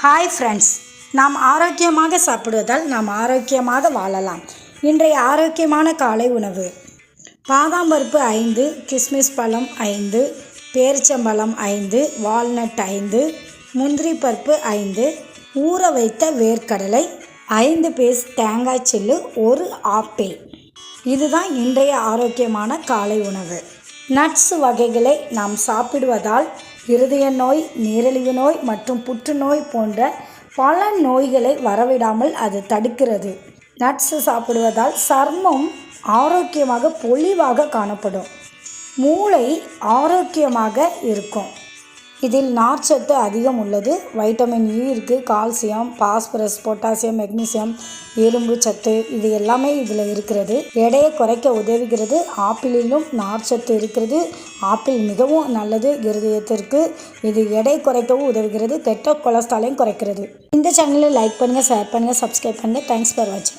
Hi friends, நாம் ஆரோக்கியமாக சாப்பிடுவதால் நாம் ஆரோக்கியமாக வாழலாம். இன்றைய ஆரோக்கியமான காலை உணவு: பாதாம் பருப்பு 5, கிஸ்மிஸ் பழம் 5, பேரிச்சம்பழம் 5, வால்நட் 5, முந்திரி பருப்பு 5, ஊற வைத்த வேர்க்கடலை 5 பீஸ், தேங்காய் சில்லு 1 ஆப்பிள். இதுதான் இன்றைய ஆரோக்கியமான காலை உணவு. நட்ஸ் வகைகளை நாம் சாப்பிடுவதால் இருதய நோய், நீரிழிவு நோய் மற்றும் புற்றுநோய் போன்ற பல நோய்களை வரவிடாமல் அது தடுக்கிறது. நட்ஸ் சாப்பிடுவதால் சர்மம் ஆரோக்கியமாக பொலிவாக காணப்படும். மூளை ஆரோக்கியமாக இருக்கும். இதில் நார்ச்சத்து அதிகம் உள்ளது. வைட்டமின் இ இருக்குது, கால்சியம், பாஸ்பரஸ், பொட்டாசியம், மெக்னீசியம், இரும்பு சத்து, இது எல்லாமே இதில் இருக்கிறது. எடையை குறைக்க உதவுகிறது. ஆப்பிளிலும் நார்ச்சத்து இருக்கிறது. ஆப்பிள் மிகவும் நல்லது இருதயத்திற்கு. இது எடை குறைக்கவும் உதவுகிறது. கெட்ட கொலஸ்ட்ராலையும் குறைக்கிறது. இந்த சேனலை லைக் பண்ணுங்கள், ஷேர் பண்ணுங்கள், சப்ஸ்கிரைப் பண்ணுங்கள். தேங்க்ஸ் ஃபார் வாட்சிங்.